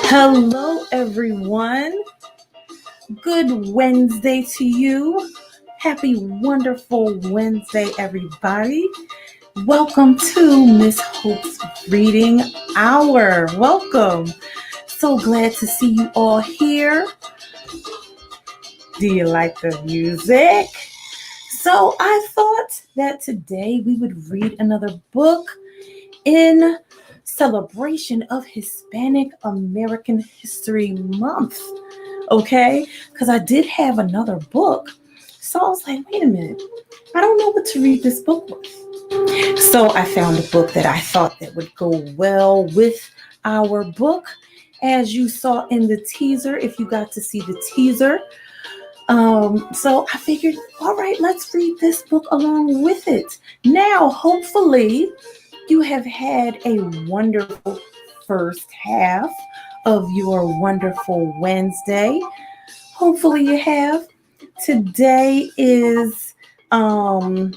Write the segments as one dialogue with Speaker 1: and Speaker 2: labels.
Speaker 1: Hello, everyone. Good Wednesday to you. Happy, wonderful Wednesday, everybody. Welcome to Miss Hope's Reading Hour. Welcome. So glad to see you all here. Do you like the music? So I thought that today we would read another book in celebration of Hispanic American History Month. Okay, because I did have another book. So I was like, wait a minute, I don't know what to read this book with. So I found a book that I thought that would go well with our book. As you saw in the teaser, if you got to see the teaser. So I figured, all right, let's read this book along with it. Now, hopefully, you have had a wonderful first half of your wonderful Wednesday. Hopefully you have. Today is let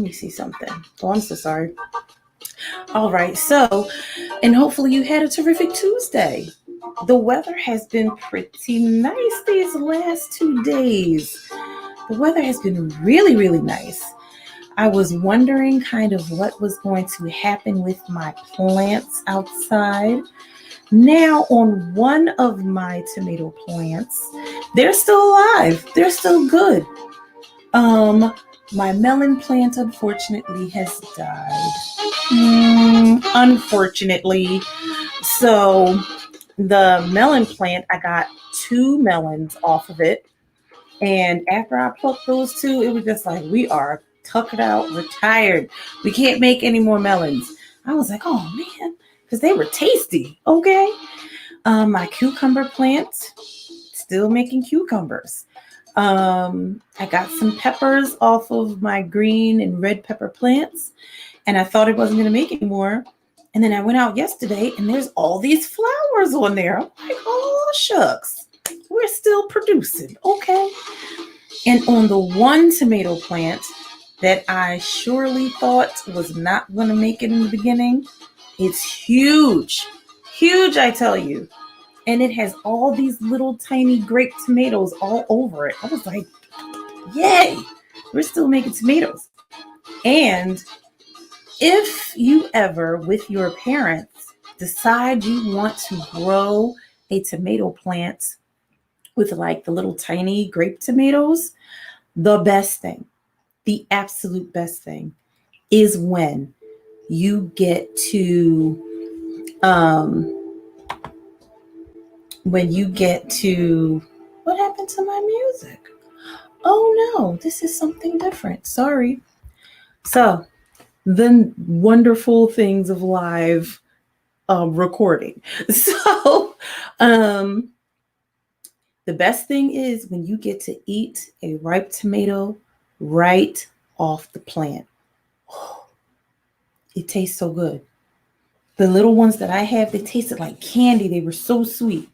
Speaker 1: me see something. Oh, I'm so sorry. All right, so and hopefully you had a terrific Tuesday. The weather has been pretty nice these last 2 days. The weather has been really, really nice. I was wondering kind of what was going to happen with my plants outside. Now, on one of my tomato plants, they're still alive. They're still good. My melon plant, unfortunately, has died. Unfortunately. So, the melon plant, I got 2 melons off of it. And after I plucked those 2, it was just like, we are tuckered out, retired. We can't make any more melons. I was like, oh man, because they were tasty. Okay. My cucumber plant, still making cucumbers. I got some peppers off of my green and red pepper plants, and I thought it wasn't going to make any more. And then I went out yesterday, and there's all these flowers on there. I'm like, oh, shucks. We're still producing. Okay. And on the one tomato plant that I surely thought was not going to make it in the beginning, it's huge. Huge, I tell you. And it has all these little tiny grape tomatoes all over it. I was like, yay, we're still making tomatoes. And if you ever, with your parents, decide you want to grow a tomato plant with like the little tiny grape tomatoes, the best thing, the absolute best thing is when you get to what happened to my music? Oh no, this is something different. Sorry. So the wonderful things of live recording. So the best thing is when you get to eat a ripe tomato right off the plant. It tastes so good. The little ones that I have, they tasted like candy. They were so sweet.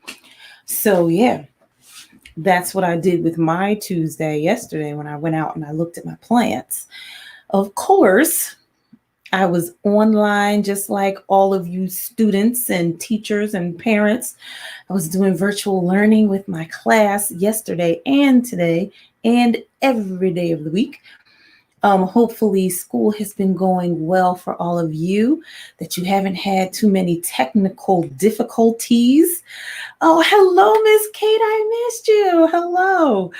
Speaker 1: So yeah, that's what I did with my Tuesday yesterday when I went out and I looked at my plants. Of course, I was online just like all of you students and teachers and parents. I was doing virtual learning with my class yesterday and today and every day of the week. Hopefully school has been going well for all of you, that you haven't had too many technical difficulties. Oh, hello, Miss Kate. I missed you. Hello.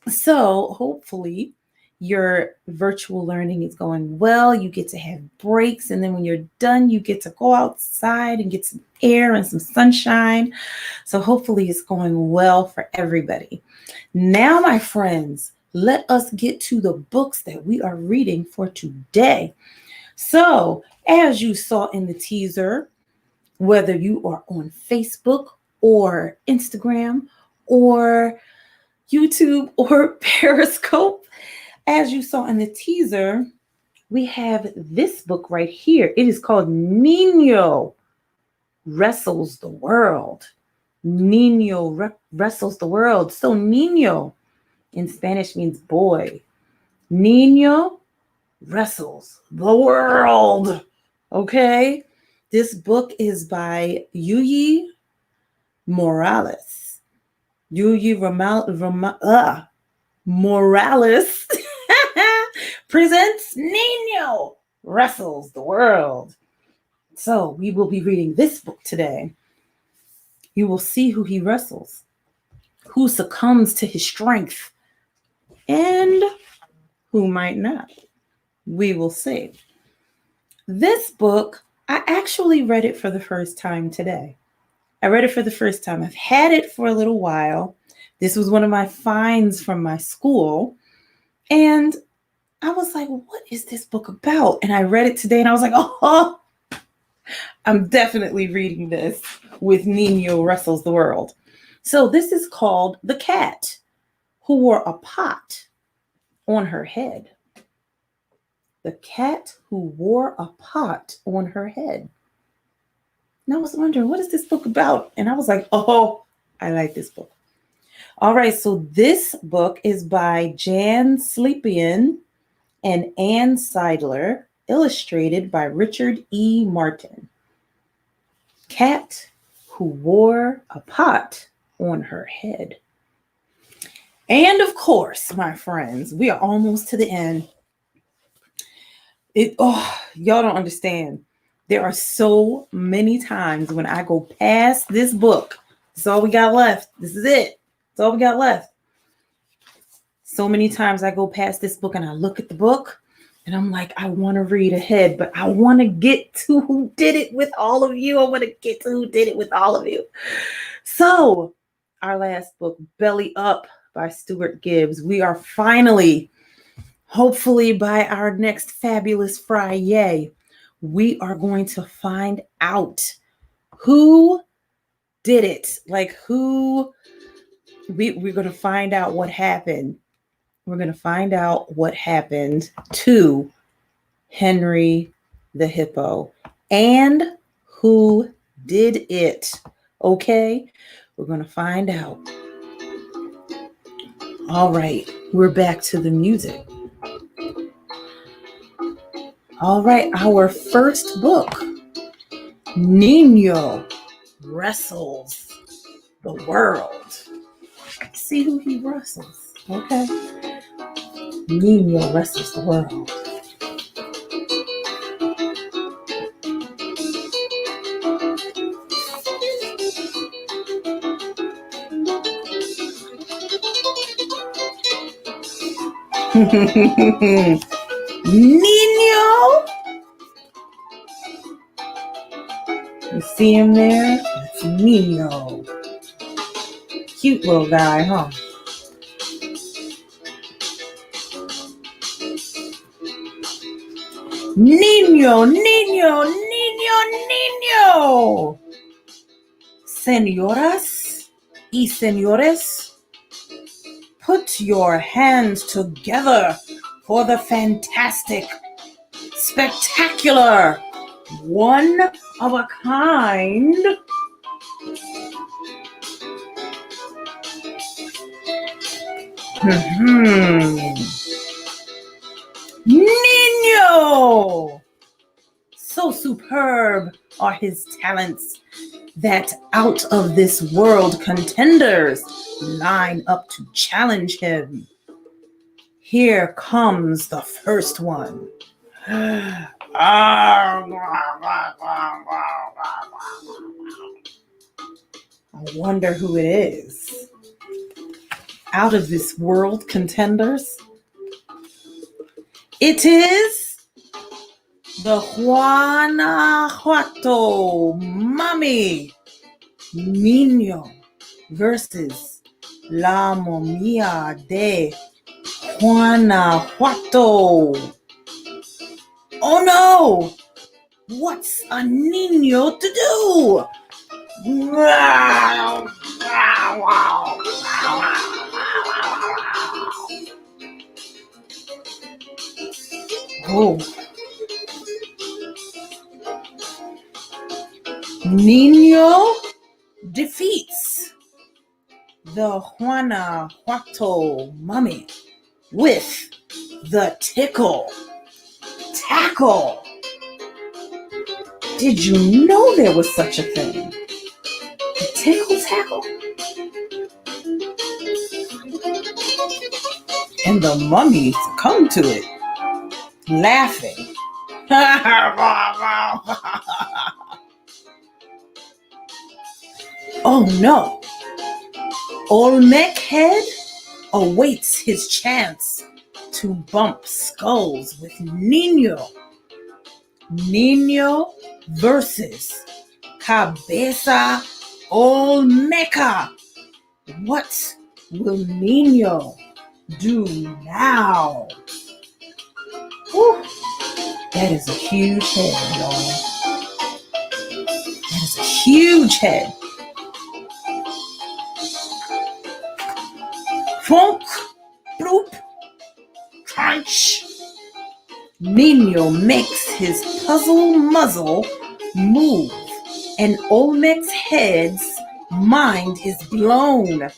Speaker 1: So hopefully your virtual learning is going well. You get to have breaks. And then when you're done, you get to go outside and get some air and some sunshine. So hopefully it's going well for everybody. Now, my friends, let us get to the books that we are reading for today. So, as you saw in the teaser, whether you are on Facebook or Instagram or YouTube or Periscope, as you saw in the teaser, we have this book right here. It is called Niño Wrestles the World. Niño wrestles the world. So Niño in Spanish means boy. Niño wrestles the world. Okay? This book is by Yuyi Morales. Morales presents Nino Wrestles the World. So we will be reading this book today. You will see who he wrestles, who succumbs to his strength, and who might not. We will see. This book, I actually read it for the first time today. I read it for the first time. I've had it for a little while. This was one of my finds from my school. And I was like, what is this book about? And I read it today and I was like, oh, I'm definitely reading this with Nino Wrestles the World. So this is called The Cat Who Wore a Pot on Her Head. The Cat Who Wore a Pot on Her Head. And I was wondering, what is this book about? And I was like, oh, I like this book. All right, so this book is by Jan Slepian and Ann Seidler, illustrated by Richard E. Martin. Cat Who Wore a Pot on Her Head. And of course, my friends, we are almost to the end. Y'all don't understand. There are so many times when I go past this book. That's all we got left. This is it. That's all we got left. So many times I go past this book and I look at the book and I'm like, I want to read ahead, but I want to get to who did it with all of you. I want to get to who did it with all of you. So our last book, Belly Up by Stuart Gibbs. We are finally, hopefully by our next fabulous Friday, we are going to find out who did it. Like we're going to find out what happened. We're going to find out what happened to Henry the Hippo and who did it. Okay? We're going to find out. All right. We're back to the music. All right. Our first book, Nino Wrestles the World. See who he wrestles. Okay? Nino Wrestles the World. Nino! You see him there? That's Nino. Cute little guy, huh? Nino, Nino, Nino, Nino! Señoras y señores, put your hands together for the fantastic, spectacular, one of a kind Nino! So superb are his talents that out of this world contenders line up to challenge him. Here comes the first one. I wonder who it is. Out of this world contenders, it is the Guanajuato Mummy Nino versus La Momia de Guanajuato. Oh no! What's a Nino to do? Oh. Nino defeats the Guanajuato Mummy with the tickle. tackle. Did you know there was such a thing? A tickle tackle? And the mummy succumbed to it, laughing. Oh no! Olmec head awaits his chance to bump skulls with Nino. Nino versus Cabeza Olmeca. What will Nino do now? Whew. That is a huge head, y'all. That is a huge head. Funk, bloop, crunch. Nino makes his puzzle muzzle move, and Olmec's head's mind is blown.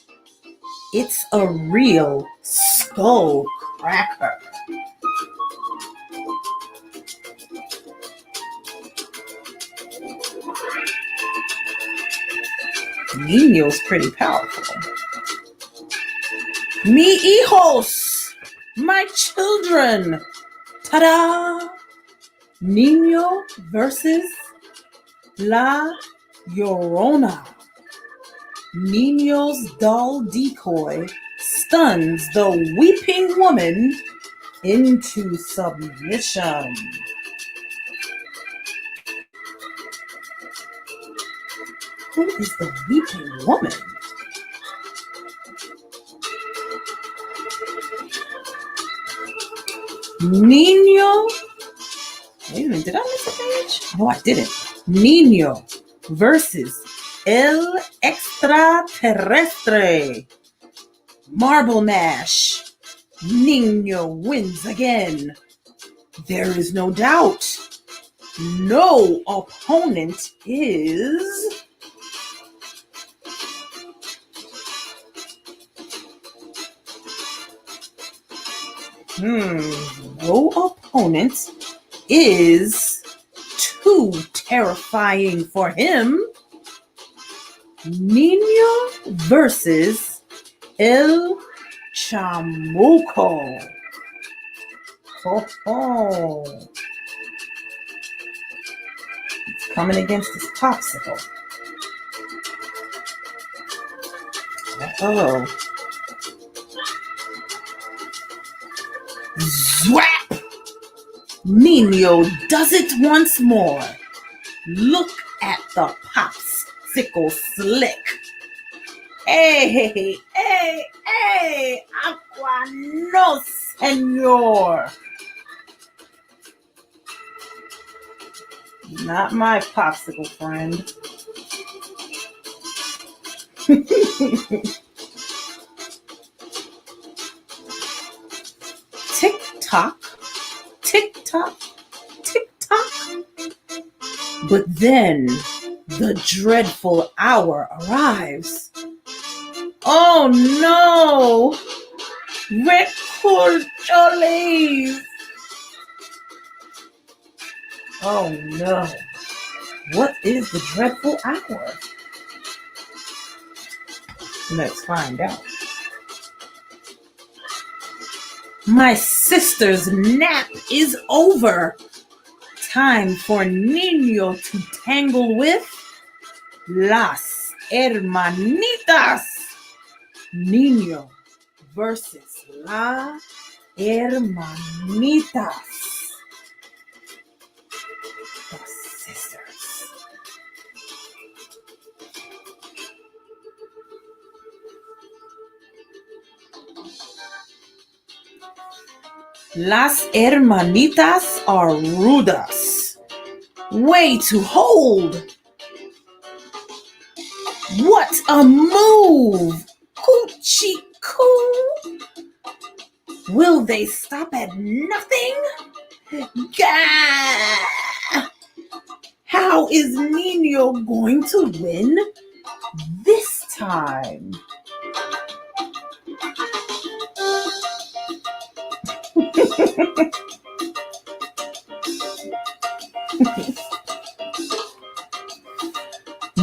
Speaker 1: It's a real skull cracker. Nino's pretty powerful. Mi hijos, my children. Ta-da! Nino versus La Llorona. Nino's dull decoy stuns the weeping woman into submission. Who is the weeping woman? Nino. Wait a minute, did I miss a page? No, I didn't. Nino versus El Extraterrestre. Marble Mash. Nino wins again. There is no doubt. No opponent is... No opponent is too terrifying for him. Nino versus El Chamuco. Ho ho. It's coming against his popsicle. Uh-oh. Zwap! Nino does it once more. Look at the popsicle slick. Hey, hey, hey! Aqua no, senor! Not my popsicle friend. Tick-tock, tick-tock, tick-tock. But then the dreadful hour arrives. Oh no! Recorcholis! Oh no! What is the dreadful hour? Let's find out. My sister's nap is over. Time for Nino to tangle with Las Hermanitas. Nino versus La Hermanitas. The sisters. Las Hermanitas are rudas. Way to hold. What a move! Coochie coo! Will they stop at nothing? Gah! How is Nino going to win this time?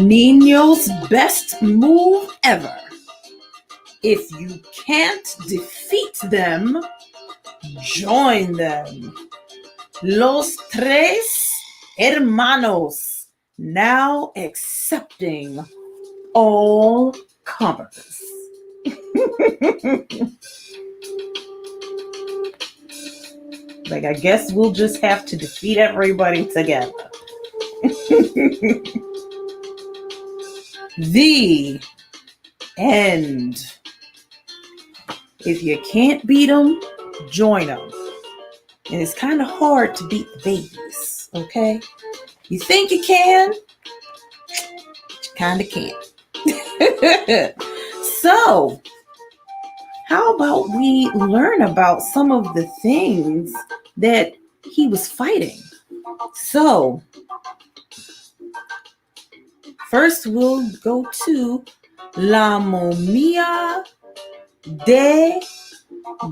Speaker 1: Nino's best move ever. If you can't defeat them, join them. Los tres hermanos, now accepting all comers. Like, I guess we'll just have to defeat everybody together. The end. If you can't beat them, join them. And it's kind of hard to beat the babies, okay? You think you can, but you kind of can't. So, how about we learn about some of the things that he was fighting? So, first we'll go to La Momia de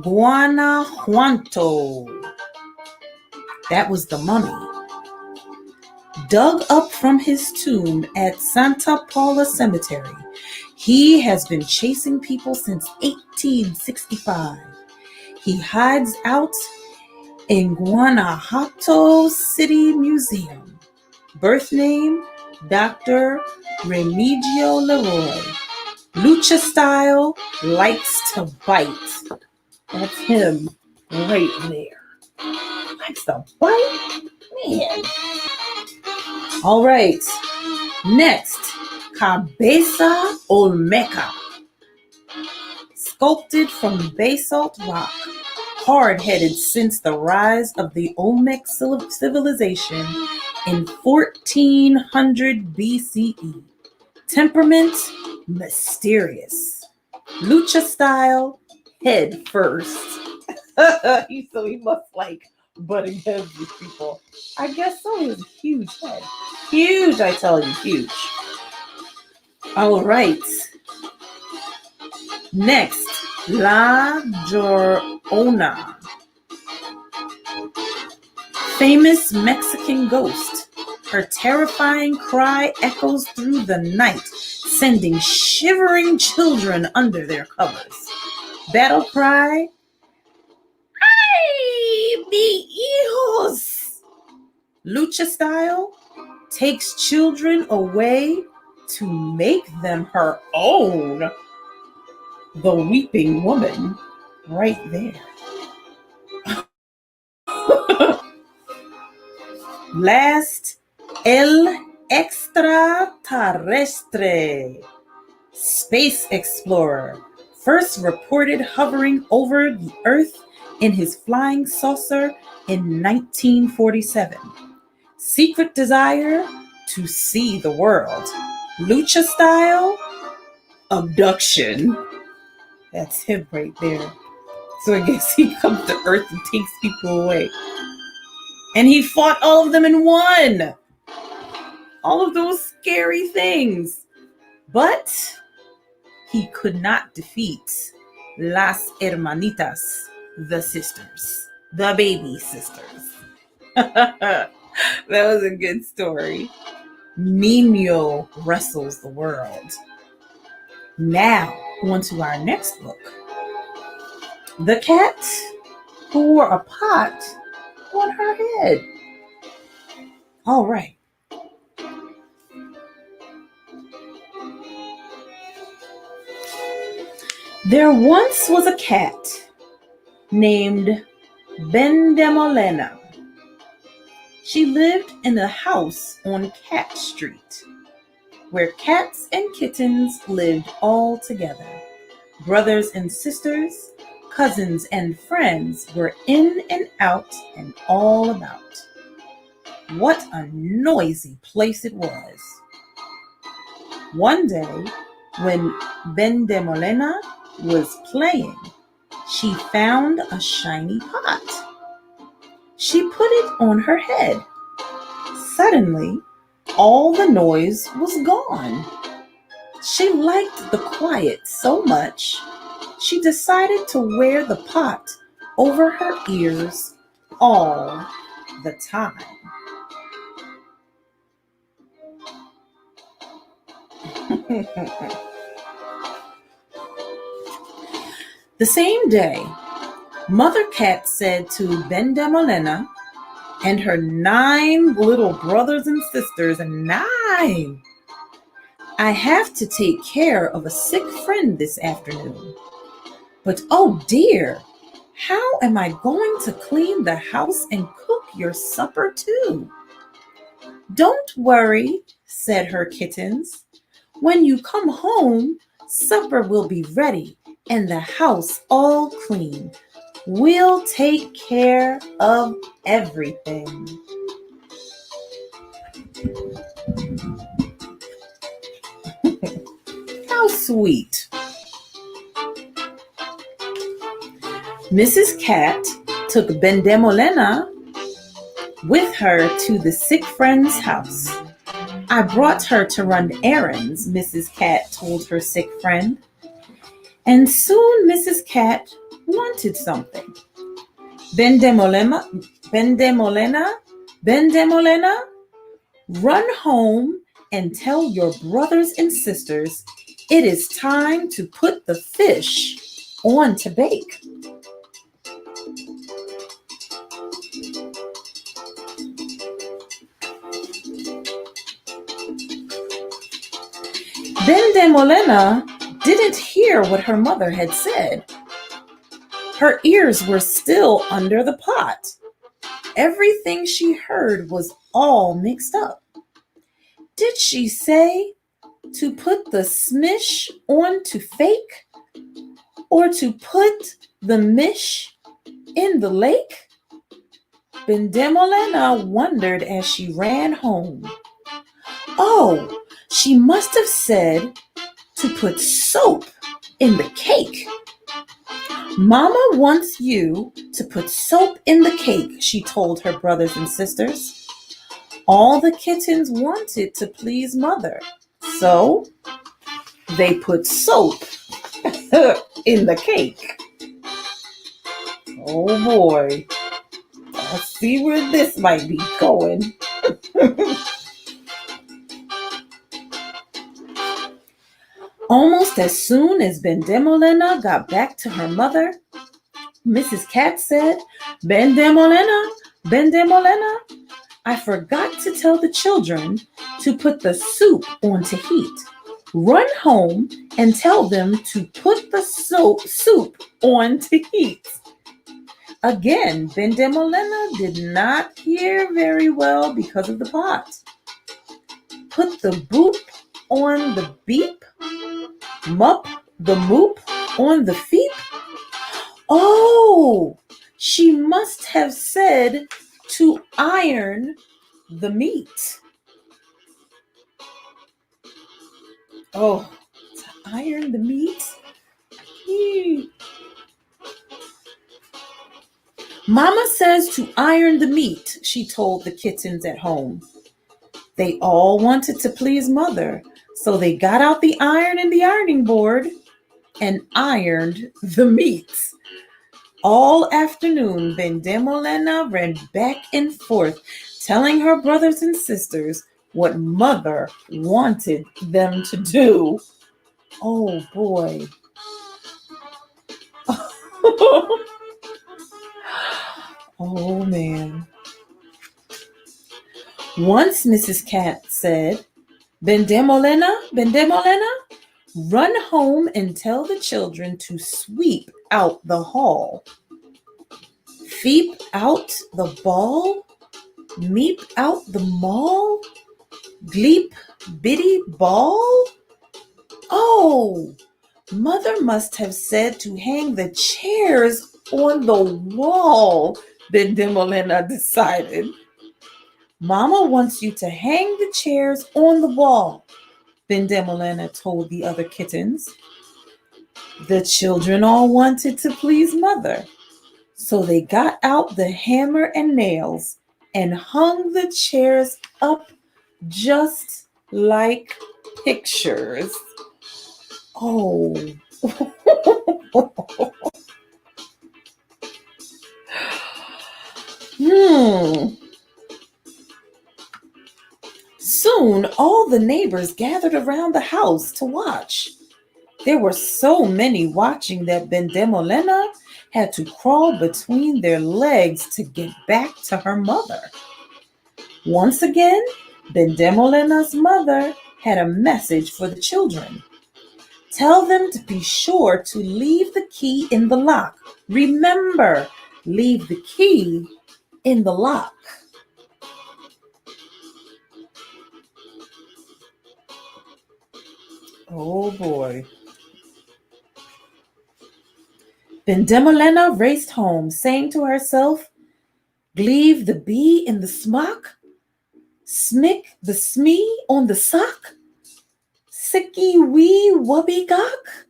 Speaker 1: Guanajuato. That was the mummy. Dug up from his tomb at Santa Paula Cemetery, he has been chasing people since 1865. He hides out in Guanajuato City Museum. Birth name, Dr. Remigio Leroy. Lucha style, likes to bite. That's him right there. Likes to bite? Man. All right. Next, Cabeza Olmeca. Sculpted from basalt rock, hard-headed since the rise of the Olmec civilization in 1400 BCE. Temperament, mysterious. Lucha style, head first. So he must like butting heads with people. I guess so. He has a huge head. Huge, I tell you, huge. All right. Next, La Llorona. Famous Mexican ghost. Her terrifying cry echoes through the night, sending shivering children under their covers. Battle cry, ¡Ay, mi hijos! Lucha style, takes children away to make them her own. The weeping woman, right there. Last, El Extraterrestre, space explorer, first reported hovering over the Earth in his flying saucer in 1947. Secret desire to see the world. Lucha style, abduction. That's him right there. So I guess he comes to Earth and takes people away. And he fought all of them and won. All of those scary things. But he could not defeat Las Hermanitas, the sisters, the baby sisters. That was a good story. Nino wrestles the world. Now, on to our next book. The cat who wore a pot on her head. All right. There once was a cat named Bendemolena. She lived in a house on Cat Street, where cats and kittens lived all together. Brothers and sisters, cousins and friends were in and out and all about. What a noisy place it was. One day, when Bendemolena was playing, she found a shiny pot. She put it on her head. Suddenly, all the noise was gone. She liked the quiet so much, she decided to wear the pot over her ears all the time. The same day, Mother Cat said to Bendemolena and her 9 little brothers and sisters, 9, I have to take care of a sick friend this afternoon. But oh dear, how am I going to clean the house and cook your supper too? Don't worry, said her kittens. When you come home, supper will be ready and the house all clean. We'll take care of everything. How sweet. Mrs. Cat took Bendemolena with her to the sick friend's house. I brought her to run errands, Mrs. Cat told her sick friend. And soon Mrs. Cat wanted something. Bendemolena, run home and tell your brothers and sisters it is time to put the fish on to bake. Bendemolena didn't hear what her mother had said. Her ears were still under the pot. Everything she heard was all mixed up. Did she say to put the smish on to fake? Or to put the mish in the lake? Bendemolena wondered as she ran home. Oh, she must have said to put soap in the cake. Mama wants you to put soap in the cake, she told her brothers and sisters. All the kittens wanted to please Mother, so they put soap in the cake. Oh boy, I see where this might be going. Almost as soon as Bendemolena got back to her mother, Mrs. Cat said, Bendemolena, I forgot to tell the children to put the soup on to heat. Run home and tell them to put the soup on to heat. Again, Bendemolena did not hear very well because of the pot. Put the boop on the beep, mup the moop on the feep. Oh, she must have said to iron the meat. Oh, to iron the meat? Mama says to iron the meat, she told the kittens at home. They all wanted to please Mother, so they got out the iron and the ironing board and ironed the meat. All afternoon, Bendemolena ran back and forth, telling her brothers and sisters what Mother wanted them to do. Oh boy. Oh man. Once Mrs. Cat said, Bendemolena, run home and tell the children to sweep out the hall. Feep out the ball, meep out the mall, gleep bitty ball. Oh, Mother must have said to hang the chairs on the wall, Bendemolena decided. Mama wants you to hang the chairs on the wall, Bendemolena told the other kittens. The children all wanted to please Mother, so they got out the hammer and nails and hung the chairs up just like pictures. Oh. Soon all the neighbors gathered around the house to watch. There were so many watching that Bendemolena had to crawl between their legs to get back to her mother. Once again, Bendemolena's mother had a message for the children. Tell them to be sure to leave the key in the lock. Remember, leave the key in the lock. Oh boy. Bendemolena raced home, saying to herself, leave the bee in the smock, smick the smee on the sock, sicky wee wubby gok.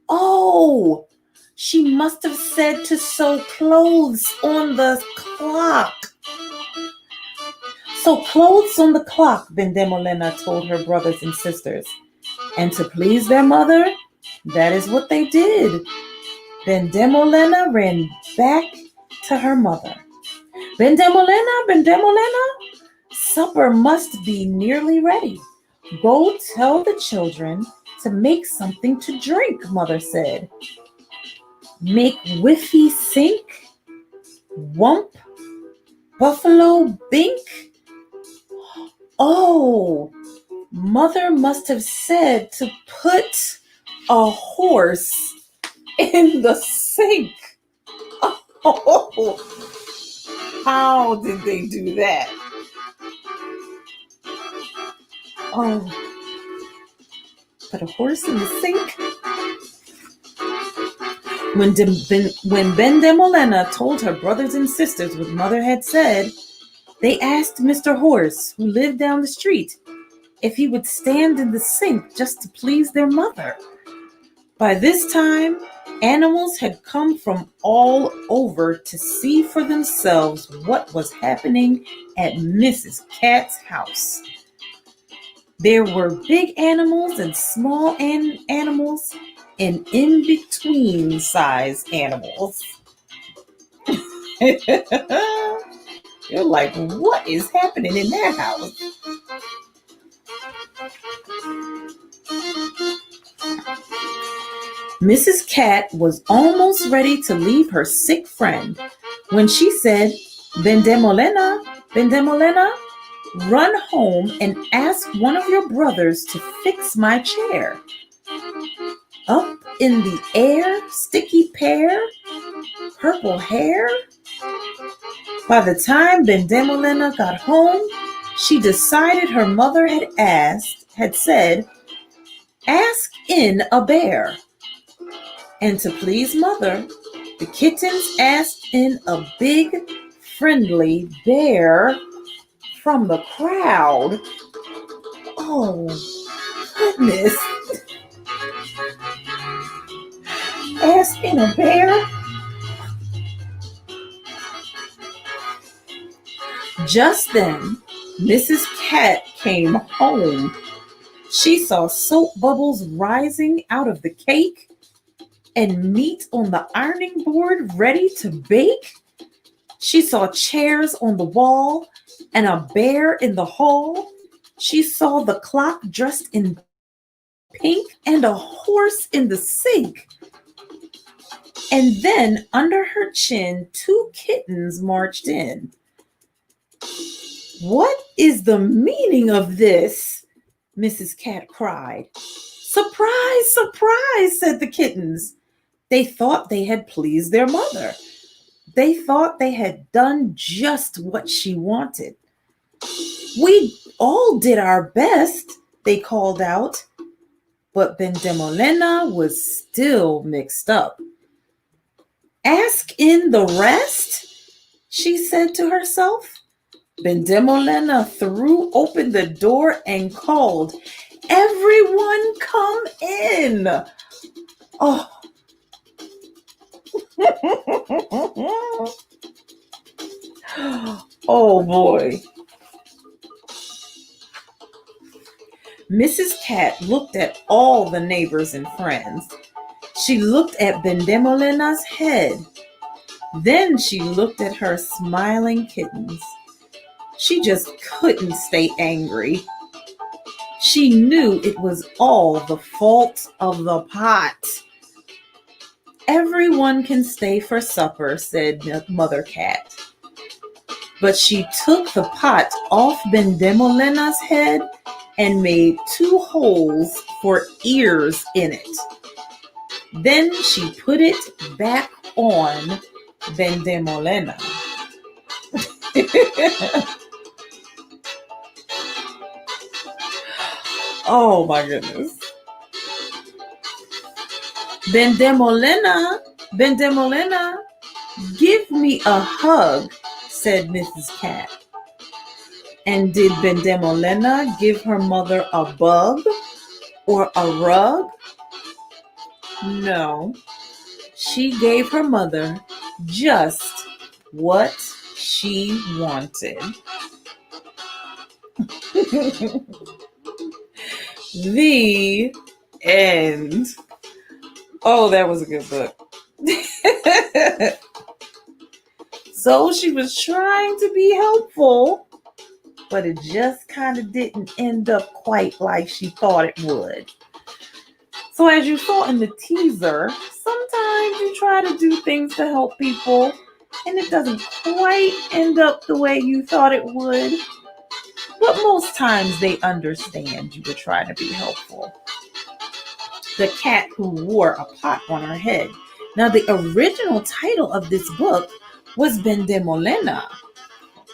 Speaker 1: Oh, she must have said to sew clothes on the clock. Sew clothes on the clock, Bendemolena told her brothers and sisters. And to please their mother, that is what they did. Bendemolena ran back to her mother. Bendemolena, Bendemolena, supper must be nearly ready. Go tell the children to make something to drink, mother said. Make whiffy sink, wump, buffalo bink. Oh, mother must have said to put a horse in the sink. Oh, how did they do that? Oh, put a horse in the sink? When Bendemolena told her brothers and sisters what mother had said, they asked Mr. Horse, who lived down the street, if he would stand in the sink just to please their mother. By this time, animals had come from all over to see for themselves what was happening at Mrs. Cat's house. There were big animals and small animals and in-between size animals. You're like, what is happening in that house? Mrs. Cat was almost ready to leave her sick friend when she said, Bendemolena, Bendemolena, run home and ask one of your brothers to fix my chair. Up in the air, sticky pear, purple hair. By the time Bendemolena got home, she decided her mother had said, ask in a bear. And to please mother, the kittens asked in a big, friendly bear from the crowd. Oh, goodness. Ask in a bear? Just then, Mrs. Cat came home. She saw soap bubbles rising out of the cake and meat on the ironing board ready to bake. She saw chairs on the wall and a bear in the hall. She saw the clock dressed in pink and a horse in the sink. And then under her chin, 2 kittens marched in. What is the meaning of this? Mrs. Cat cried. Surprise, surprise, said the kittens. They thought they had pleased their mother. They thought they had done just what she wanted. We all did our best, they called out. But Bendemolena was still mixed up. Ask in the rest, she said to herself. Bendemolena threw open the door and called, everyone come in. Oh. Oh boy. Mrs. Cat looked at all the neighbors and friends. She looked at Bendemolena's head. Then she looked at her smiling kittens. She just couldn't stay angry. She knew it was all the fault of the pot. Everyone can stay for supper, said Mother Cat. But she took the pot off Bendemolena's head and made 2 holes for ears in it. Then she put it back on Bendemolena. Oh my goodness. Bendemolena, give me a hug, said Mrs. Cat. And did Bendemolena give her mother a bug or a rug? No, she gave her mother just what she wanted. The end. Oh, that was a good book. So she was trying to be helpful, but it just kind of didn't end up quite like she thought it would. So as you saw in the teaser, sometimes you try to do things to help people and it doesn't quite end up the way you thought it would. But most times they understand you were trying to be helpful. The cat who wore a pot on her head. Now the original title of this book was Bendemolena.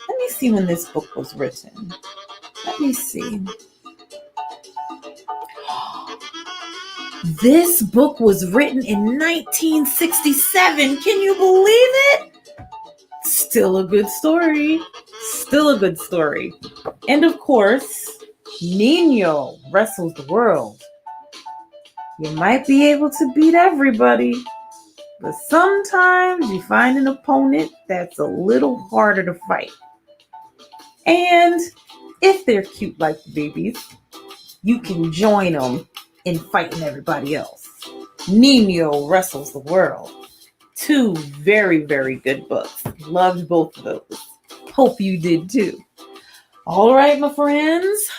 Speaker 1: Let me see when this book was written. Let me see. This book was written in 1967. Can you believe it? Still a good story. Still a good story. And of course, Nino wrestles the world. You might be able to beat everybody, but sometimes you find an opponent that's a little harder to fight. And if they're cute like babies, you can join them in fighting everybody else. Nino wrestles the world. 2 very, very good books. Loved both of those. Hope you did too. All right, my friends.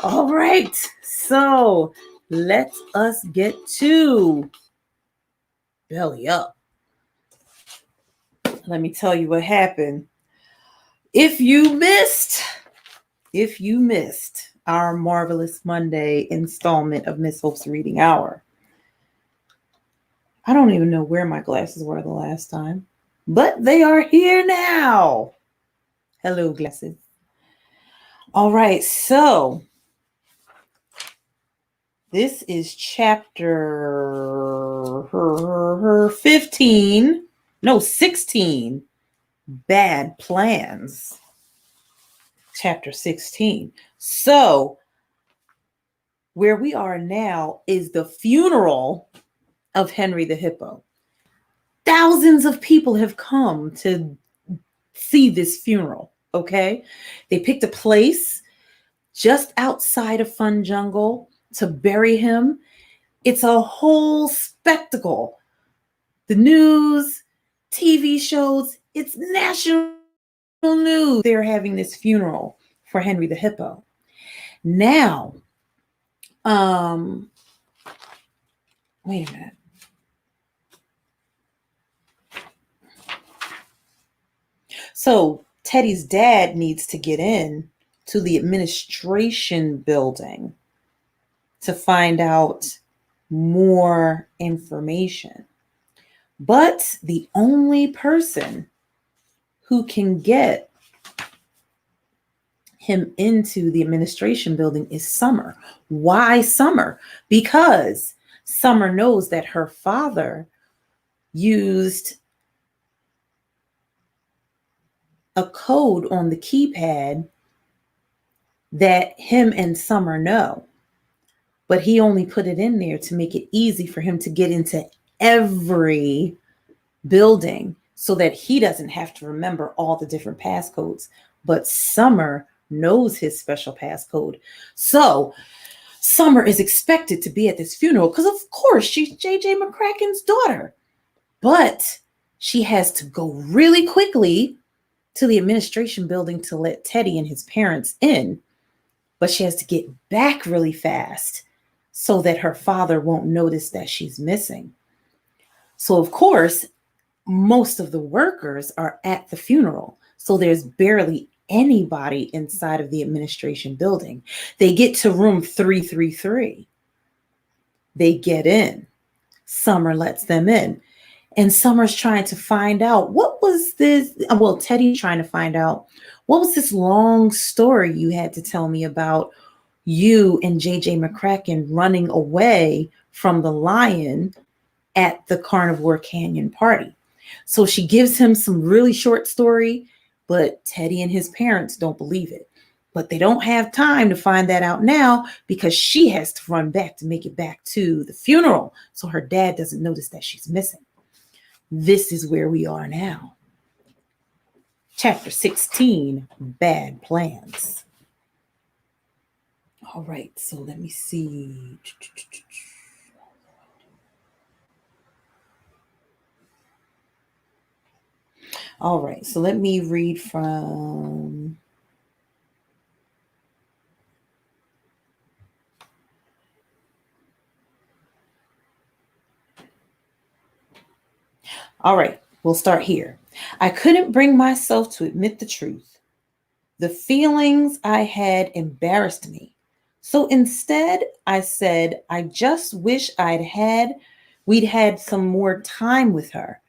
Speaker 1: All right. So let us get to Belly Up. Let me tell you what happened. If you missed our Marvelous Monday installment of Miss Hope's Reading Hour, I don't even know where my glasses were the last time, but they are here now. Hello, glasses. All right, so this is chapter 16, Bad Plans. Chapter 16. So where we are now is the funeral of Henry the Hippo. Thousands of people have come to see this funeral, okay? They picked a place just outside of Fun Jungle to bury him. It's a whole spectacle. The news, TV shows, it's national news. They're having this funeral for Henry the Hippo. Now, wait a minute. So Teddy's dad needs to get in to the administration building to find out more information. But the only person who can get him into the administration building is Summer. Why Summer? Because Summer knows that her father used a code on the keypad that him and Summer know. But he only put it in there to make it easy for him to get into every building so that he doesn't have to remember all the different passcodes. But Summer knows his special passcode. So Summer is expected to be at this funeral because, of course, she's JJ McCracken's daughter. But She has to go really quickly to the administration building to let Teddy and his parents in, but she has to get back really fast so that her father won't notice that she's missing. So, of course, most of the workers are at the funeral. So there's barely anybody inside of the administration building. They get to room 333. They get in. Summer lets them in. And Summer's trying to find out what was this. Well, Teddy's trying to find out what was this long story you had to tell me about you and JJ McCracken running away from the lion at the Carnivore Canyon party. So she gives him some really short story, but Teddy and his parents don't believe it. But they don't have time to find that out now because she has to run back to make it back to the funeral so her dad doesn't notice that she's missing. This is where we are now. Chapter 16, Bad Plans. All right, so let me see. All right, so let me read from... All right, we'll start here. I couldn't bring myself to admit the truth. The feelings I had embarrassed me. So instead, I said, I just wish we'd had some more time with her.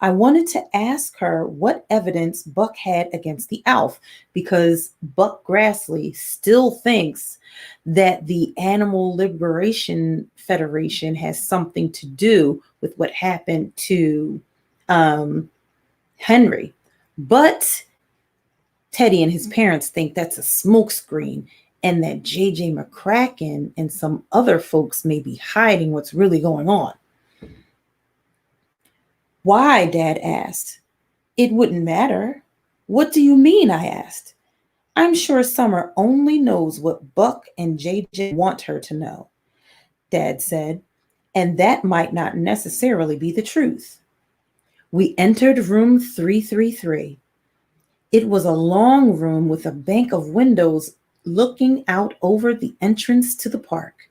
Speaker 1: I wanted to ask her what evidence Buck had against the ALF because Buck Grassley still thinks that the Animal Liberation Federation has something to do with what happened to Henry. But Teddy and his parents think that's a smokescreen and that JJ McCracken and some other folks may be hiding what's really going on. Why? Dad asked. It wouldn't matter. What do you mean? I asked. I'm sure Summer only knows what Buck and JJ want her to know, Dad said, and that might not necessarily be the truth. We entered room 333. It was a long room with a bank of windows looking out over the entrance to the park.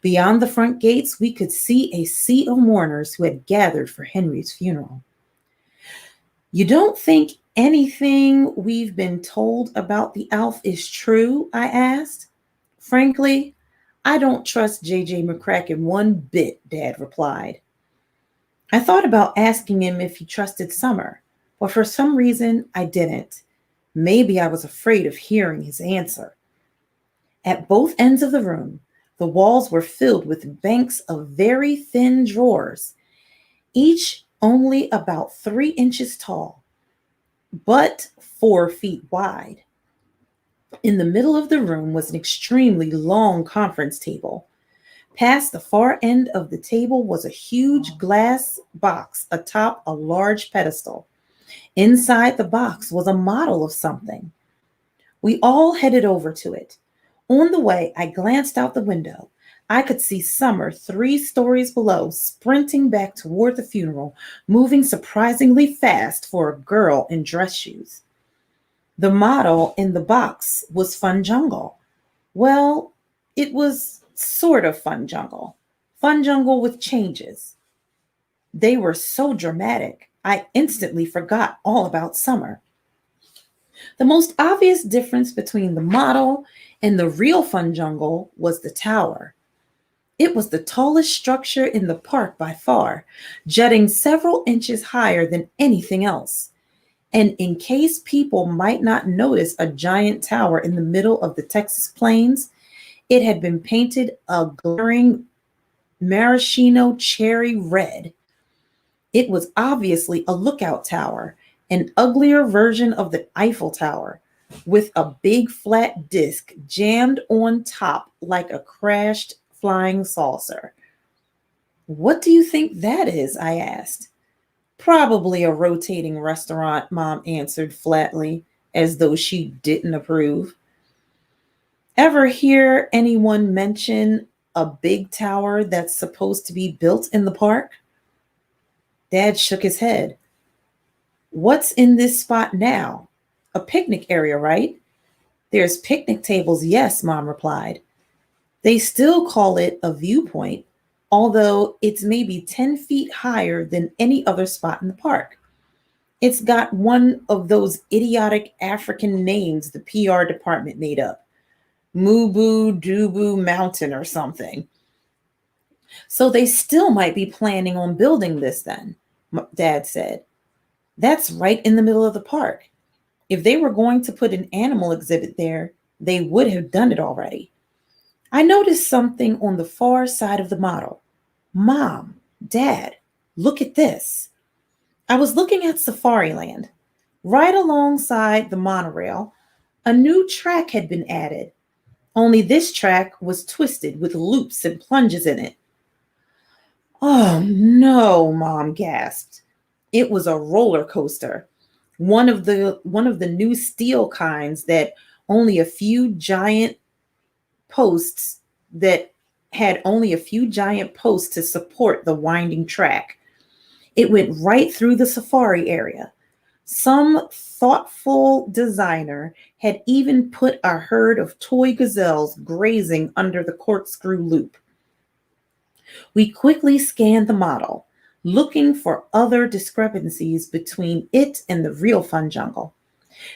Speaker 1: Beyond the front gates, we could see a sea of mourners who had gathered for Henry's funeral. You don't think anything we've been told about the ALF is true? I asked. Frankly, I don't trust JJ McCracken one bit, Dad replied. I thought about asking him if he trusted Summer, but for some reason I didn't. Maybe I was afraid of hearing his answer. At both ends of the room, the walls were filled with banks of very thin drawers, each only about 3 inches tall, but 4 feet wide. In the middle of the room was an extremely long conference table. Past the far end of the table was a huge glass box atop a large pedestal. Inside the box was a model of something. We all headed over to it. On the way, I glanced out the window. I could see Summer 3 stories below, sprinting back toward the funeral, moving surprisingly fast for a girl in dress shoes. The model in the box was Fun Jungle. Well, it was sort of Fun Jungle. Fun Jungle with changes. They were so dramatic, I instantly forgot all about Summer. The most obvious difference between the model and the real Fun Jungle was the tower. It was the tallest structure in the park by far, jutting several inches higher than anything else. And in case people might not notice a giant tower in the middle of the Texas plains, it had been painted a glaring maraschino cherry red. It was obviously a lookout tower, an uglier version of the Eiffel Tower, with a big flat disc jammed on top like a crashed flying saucer. What do you think that is? I asked. Probably a rotating restaurant, Mom answered flatly, as though she didn't approve. Ever hear anyone mention a big tower that's supposed to be built in the park? Dad shook his head. What's in this spot now? A picnic area, right? There's picnic tables, yes, Mom replied. They still call it a viewpoint, although it's maybe 10 feet higher than any other spot in the park. It's got one of those idiotic African names the PR department made up, Mubu Dubu Mountain or something. So they still might be planning on building this then, Dad said. That's right in the middle of the park. If they were going to put an animal exhibit there, they would have done it already. I noticed something on the far side of the model. Mom, Dad, look at this. I was looking at Safariland. Right alongside the monorail, a new track had been added. Only this track was twisted with loops and plunges in it. Oh no, Mom gasped. It was a roller coaster. One of the new steel kinds that only a few giant posts that had only a few giant posts to support the winding track. It went right through the safari area. Some thoughtful designer had even put a herd of toy gazelles grazing under the corkscrew loop. We quickly scanned the model, looking for other discrepancies between it and the real fun jungle.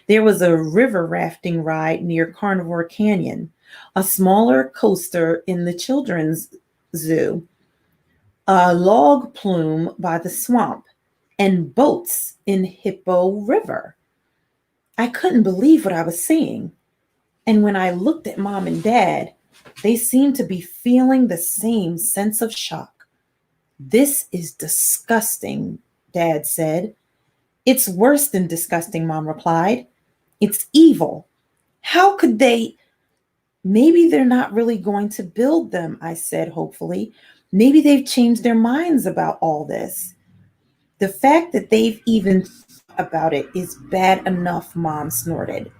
Speaker 1: There was a river rafting ride near Carnivore Canyon, a smaller coaster in the children's zoo, a log plume by the swamp, and boats in Hippo River. I couldn't believe what I was seeing. And when I looked at Mom and Dad, they seemed to be feeling the same sense of shock. This is disgusting, Dad said. It's worse than disgusting, Mom replied. It's evil. How could they? Maybe they're not really going to build them, I said hopefully. Maybe they've changed their minds about all this. The fact that they've even thought about it is bad enough, Mom snorted.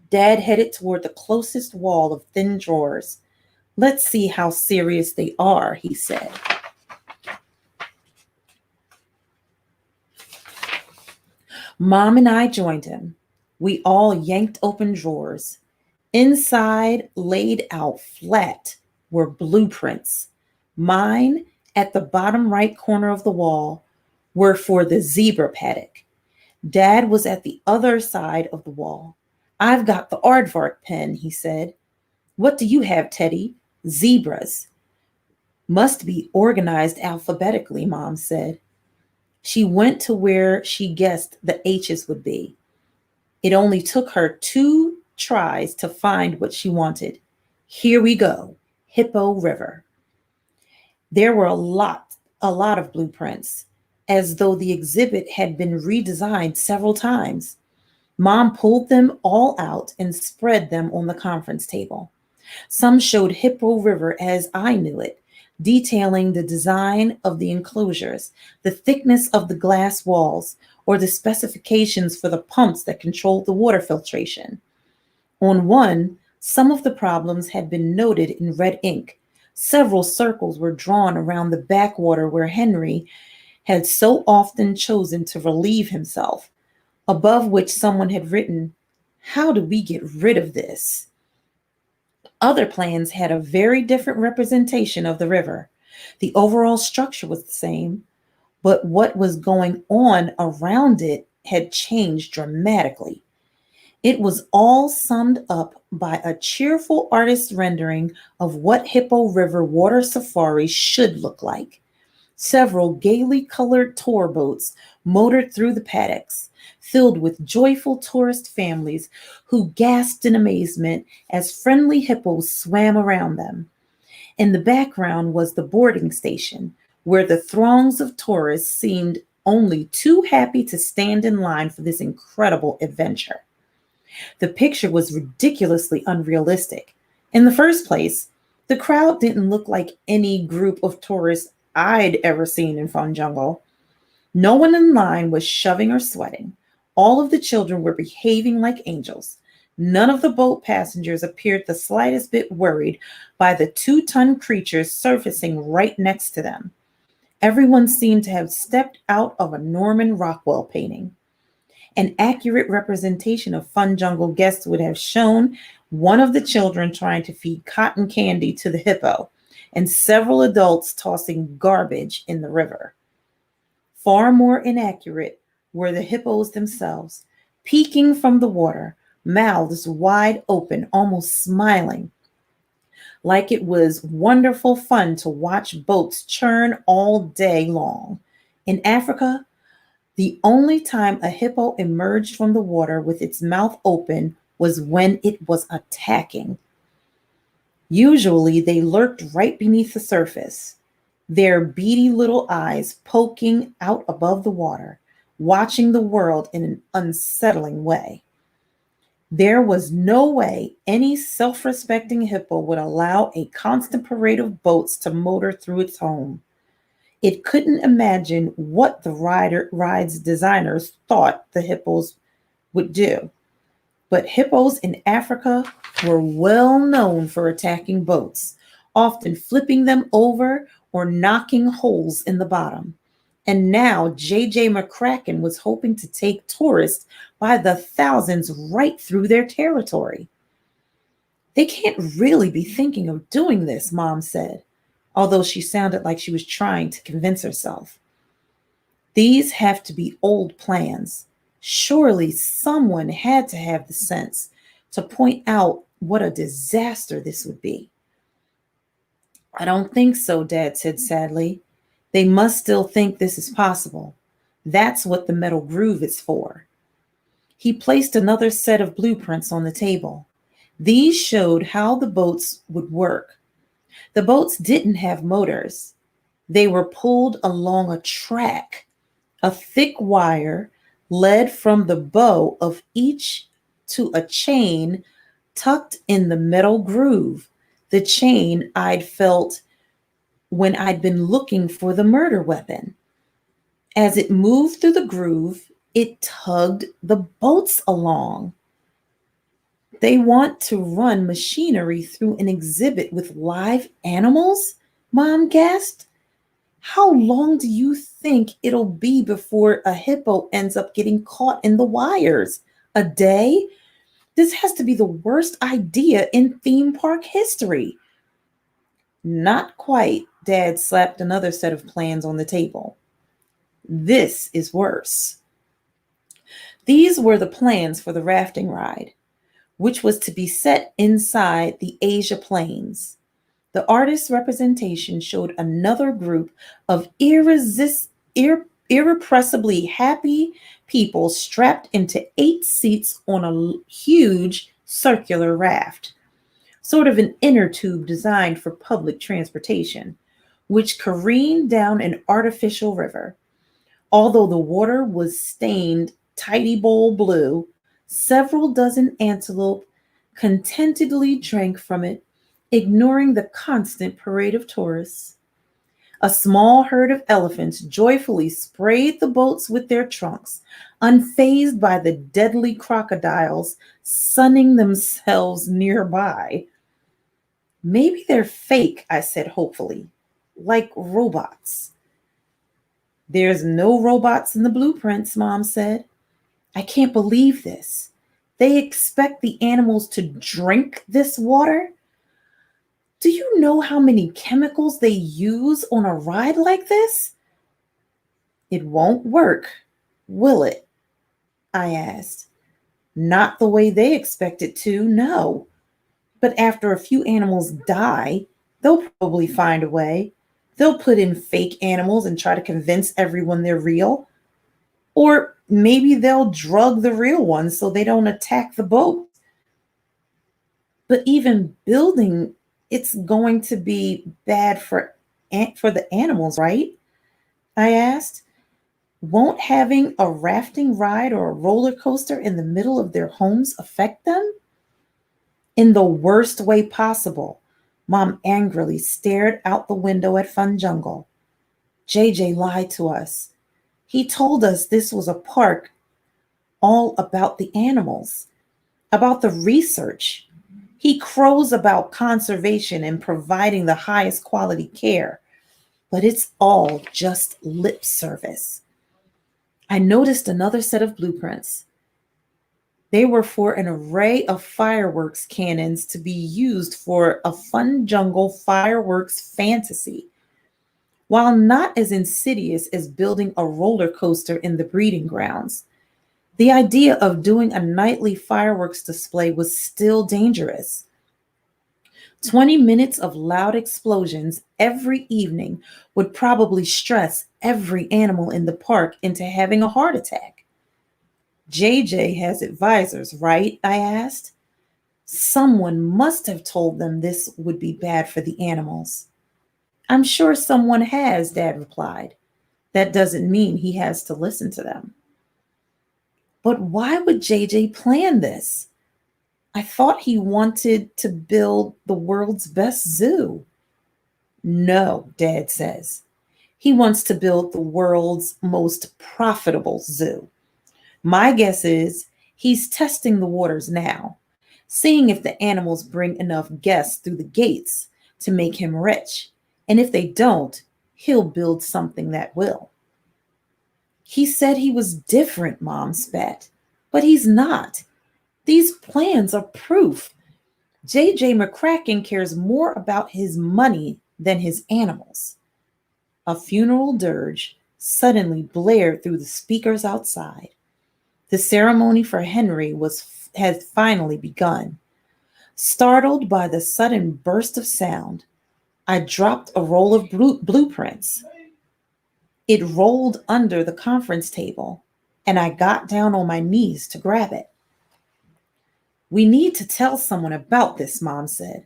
Speaker 1: Dad headed toward the closest wall of thin drawers. Let's see how serious they are, he said. Mom and I joined him. We all yanked open drawers. Inside, laid out flat, were blueprints. Mine, at the bottom right corner of the wall, were for the zebra paddock. Dad was at the other side of the wall. I've got the aardvark pen, he said. What do you have, Teddy? Zebras. Must be organized alphabetically, Mom said. She went to where she guessed the H's would be. It only took her 2 tries to find what she wanted. Here we go, Hippo River. There were a lot of blueprints, as though the exhibit had been redesigned several times. Mom pulled them all out and spread them on the conference table. Some showed Hippo River as I knew it, detailing the design of the enclosures, the thickness of the glass walls, or the specifications for the pumps that controlled the water filtration. On one, some of the problems had been noted in red ink. Several circles were drawn around the backwater where Henry had so often chosen to relieve himself, above which someone had written, "How do we get rid of this?" Other plans had a very different representation of the river. The overall structure was the same, but what was going on around it had changed dramatically. It was all summed up by a cheerful artist's rendering of what Hippo River water safari should look like. Several gaily colored tour boats motored through the paddocks, filled with joyful tourist families who gasped in amazement as friendly hippos swam around them. In the background was the boarding station, where the throngs of tourists seemed only too happy to stand in line for this incredible adventure. The picture was ridiculously unrealistic. In the first place, the crowd didn't look like any group of tourists I'd ever seen in Fun Jungle. No one in line was shoving or sweating. All of the children were behaving like angels. None of the boat passengers appeared the slightest bit worried by the 2-ton creatures surfacing right next to them. Everyone seemed to have stepped out of a Norman Rockwell painting. An accurate representation of Fun Jungle guests would have shown one of the children trying to feed cotton candy to the hippo and several adults tossing garbage in the river. Far more inaccurate were the hippos themselves, peeking from the water, mouths wide open, almost smiling, like it was wonderful fun to watch boats churn all day long. In Africa, the only time a hippo emerged from the water with its mouth open was when it was attacking. Usually, they lurked right beneath the surface, their beady little eyes poking out above the water, watching the world in an unsettling way. There was no way any self respecting hippo would allow a constant parade of boats to motor through its home. It couldn't imagine what the ride's designers thought the hippos would do. But hippos in Africa were well known for attacking boats, often flipping them over or knocking holes in the bottom. And now J.J. McCracken was hoping to take tourists by the thousands right through their territory. They can't really be thinking of doing this, Mom said, although she sounded like she was trying to convince herself. These have to be old plans. Surely someone had to have the sense to point out what a disaster this would be. I don't think so, Dad said sadly. They must still think this is possible. That's what the metal groove is for. He placed another set of blueprints on the table. These showed how the boats would work. The boats didn't have motors. They were pulled along a track. A thick wire led from the bow of each to a chain tucked in the metal groove, the chain I'd felt when I'd been looking for the murder weapon. As it moved through the groove, it tugged the boats along. They want to run machinery through an exhibit with live animals? Mom gasped. How long do you think it'll be before a hippo ends up getting caught in the wires? A day? This has to be the worst idea in theme park history. Not quite. Dad slapped another set of plans on the table. This is worse. These were the plans for the rafting ride, which was to be set inside the Asia Plains. The artist's representation showed another group of irrepressibly happy people strapped into 8 seats on a huge circular raft, sort of an inner tube designed for public transportation, which careened down an artificial river. Although the water was stained tidy bowl blue, several dozen antelope contentedly drank from it, ignoring the constant parade of tourists. A small herd of elephants joyfully sprayed the boats with their trunks, unfazed by the deadly crocodiles sunning themselves nearby. Maybe they're fake, I said hopefully, like robots. There's no robots in the blueprints, Mom said. I can't believe this. They expect the animals to drink this water? Do you know how many chemicals they use on a ride like this? It won't work, will it? I asked. Not the way they expect it to, no. But after a few animals die, they'll probably find a way. They'll put in fake animals and try to convince everyone they're real. Or maybe they'll drug the real ones so they don't attack the boat. But even building, it's going to be bad for the animals, right? I asked. Won't having a rafting ride or a roller coaster in the middle of their homes affect them? In the worst way possible. Mom angrily stared out the window at Fun Jungle. JJ lied to us. He told us this was a park all about the animals, about the research. He crows about conservation and providing the highest quality care. but it's all just lip service. I noticed another set of blueprints. They were for an array of fireworks cannons to be used for a fun jungle fireworks fantasy. While not as insidious as building a roller coaster in the breeding grounds, the idea of doing a nightly fireworks display was still dangerous. 20 minutes of loud explosions every evening would probably stress every animal in the park into having a heart attack. JJ has advisors, right? I asked. Someone must have told them this would be bad for the animals. I'm sure someone has, Dad replied. That doesn't mean he has to listen to them. But why would JJ plan this? I thought he wanted to build the world's best zoo. No, Dad says. He wants to build the world's most profitable zoo. My guess is he's testing the waters now, seeing if the animals bring enough guests through the gates to make him rich. And if they don't, he'll build something that will. He said he was different, Mom spat. But he's not. These plans are proof. JJ McCracken cares more about his money than his animals. A funeral dirge suddenly blared through the speakers outside. The ceremony for Henry had finally begun. Startled by the sudden burst of sound, I dropped a roll of blueprints. It rolled under the conference table, and I got down on my knees to grab it. We need to tell someone about this, Mom said.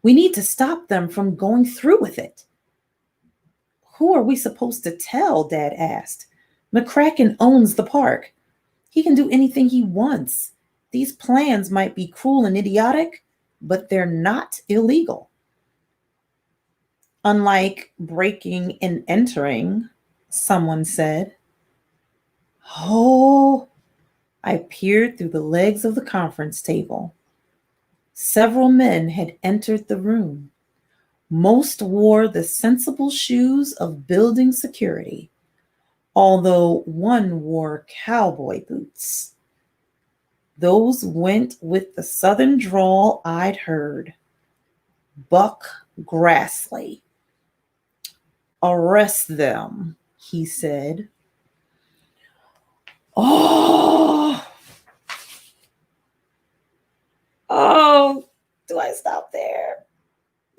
Speaker 1: We need to stop them from going through with it. Who are we supposed to tell? Dad asked. McCracken owns the park. He can do anything he wants. These plans might be cruel and idiotic, but they're not illegal. Unlike breaking and entering, someone said. Oh, I peered through the legs of the conference table. Several men had entered the room. Most wore the sensible shoes of building security, although one wore cowboy boots. Those went with the southern drawl I'd heard. Buck Grassley. Arrest them, he said. Oh, do I stop there?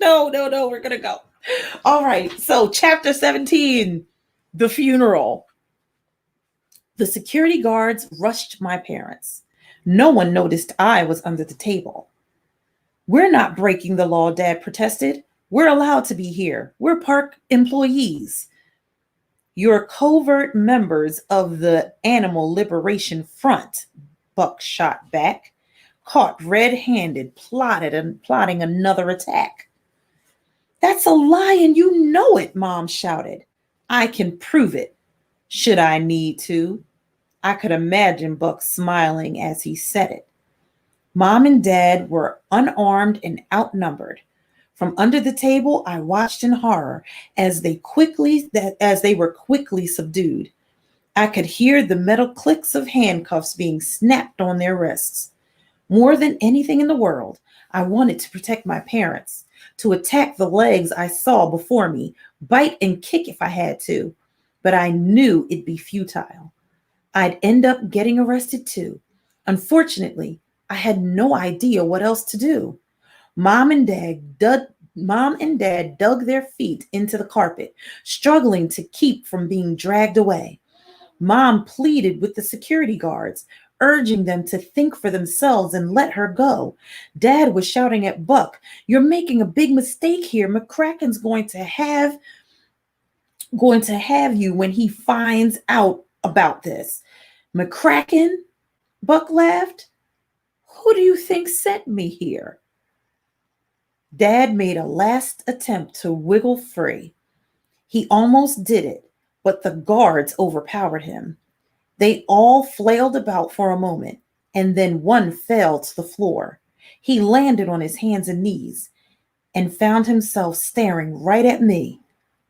Speaker 1: No, we're going to go. All right, so chapter 17, the funeral. The security guards rushed my parents. No one noticed I was under the table. We're not breaking the law, Dad protested. We're allowed to be here. We're park employees. You're covert members of the Animal Liberation Front, Buck shot back, caught red-handed, plotting another attack. That's a lie and you know it, Mom shouted. I can prove it, should I need to. I could imagine Buck smiling as he said it. Mom and Dad were unarmed and outnumbered. From under the table, I watched in horror as they were quickly subdued. I could hear the metal clicks of handcuffs being snapped on their wrists. More than anything in the world, I wanted to protect my parents, to attack the legs I saw before me, bite and kick if I had to, but I knew it'd be futile. I'd end up getting arrested too. Unfortunately, I had no idea what else to do. Mom and Dad dug their feet into the carpet, struggling to keep from being dragged away. Mom pleaded with the security guards, urging them to think for themselves and let her go. Dad was shouting at Buck, "You're making a big mistake here. McCracken's going to have you when he finds out about this." McCracken? Buck laughed. Who do you think sent me here? Dad made a last attempt to wiggle free. He almost did it, but the guards overpowered him. They all flailed about for a moment, and then one fell to the floor. He landed on his hands and knees and found himself staring right at me.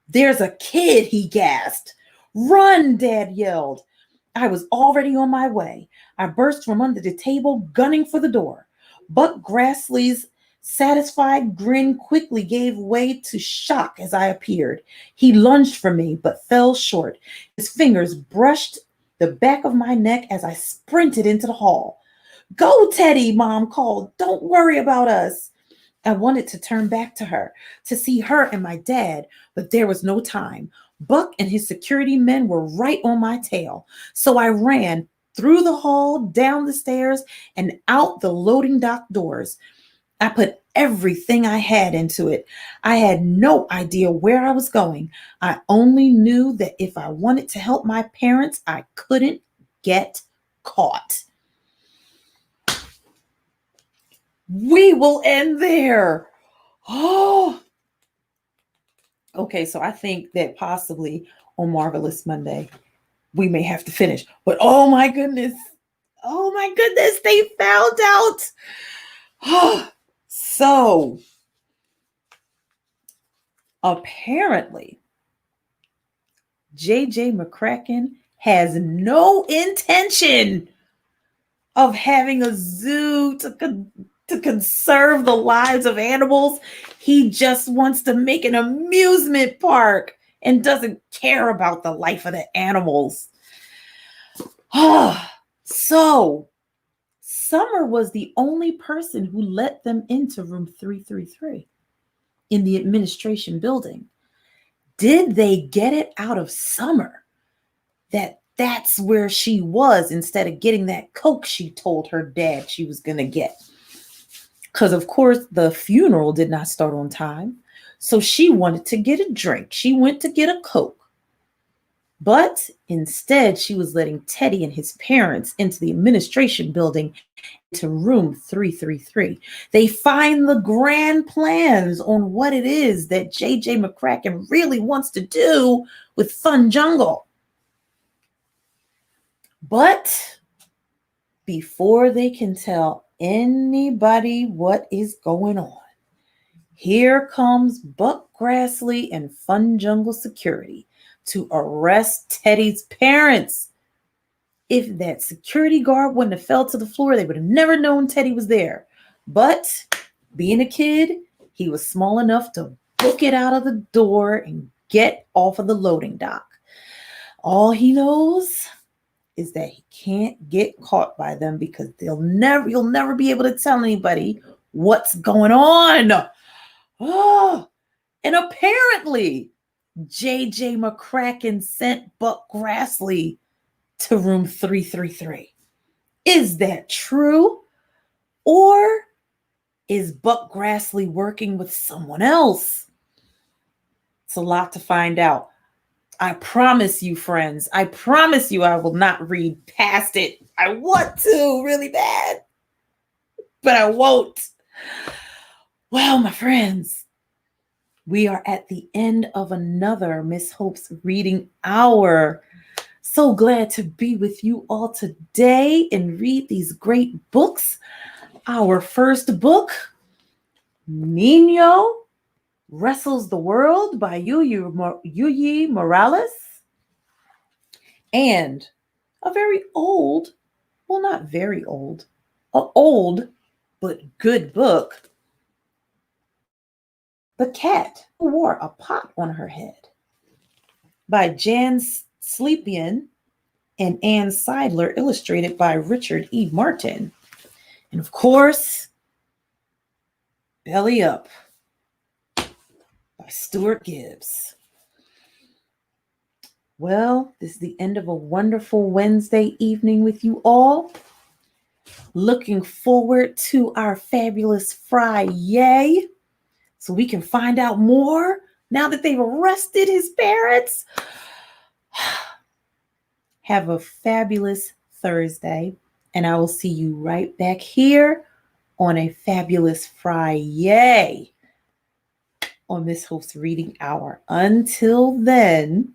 Speaker 1: There's a kid, he gasped. Run, Dad yelled. I was already on my way. I burst from under the table, gunning for the door. Buck Grassley's satisfied grin quickly gave way to shock as I appeared. He lunged for me, but fell short. His fingers brushed the back of my neck as I sprinted into the hall. Go, Teddy, Mom called. Don't worry about us. I wanted to turn back to her, to see her and my dad, but there was no time. Buck and his security men were right on my tail. So I ran through the hall, down the stairs, and out the loading dock doors. I put everything I had into it. I had no idea where I was going. I only knew that if I wanted to help my parents, I couldn't get caught. We will end there. Oh, okay. So I think that possibly on Marvelous Monday, we may have to finish. But oh my goodness, they found out. Oh, so apparently, J.J. McCracken has no intention of having a zoo to conserve the lives of animals. He just wants to make an amusement park and doesn't care about the life of the animals. So Summer was the only person who let them into room 333 in the administration building. Did they get it out of Summer that's where she was instead of getting that Coke she told her dad she was going to get? Because, of course, the funeral did not start on time. So she wanted to get a drink. She went to get a Coke. But instead, she was letting Teddy and his parents into the administration building, to room 333. They find the grand plans on what it is that J.J. McCracken really wants to do with Fun Jungle. But before they can tell anybody what is going on, here comes Buck Grassley and Fun Jungle Security to arrest Teddy's parents. If that security guard wouldn't have fell to the floor, they would have never known Teddy was there. But being a kid, he was small enough to book it out of the door and get off of the loading dock. All he knows is that he can't get caught by them because you'll never be able to tell anybody what's going on. Oh, and apparently J.J. McCracken sent Buck Grassley to room 333. Is that true? Or is Buck Grassley working with someone else? It's a lot to find out. I promise you, friends, I promise you I will not read past it. I want to really bad, but I won't. Well, my friends, we are at the end of another Miss Hope's Reading Hour. So glad to be with you all today and read these great books. Our first book, Nino Wrestles the World by Yuyi Morales. And a very old, well, not very old, an old but good book, The Cat Who Wore a Pot on Her Head by Jan Slepian and Ann Seidler, illustrated by Richard E. Martin. And of course, Belly Up by Stuart Gibbs. Well, this is the end of a wonderful Wednesday evening with you all. Looking forward to our fabulous Friday so we can find out more now that they've arrested his parents. Have a fabulous Thursday, and I will see you right back here on a fabulous Friday on Miss Hope's Reading Hour. Until then,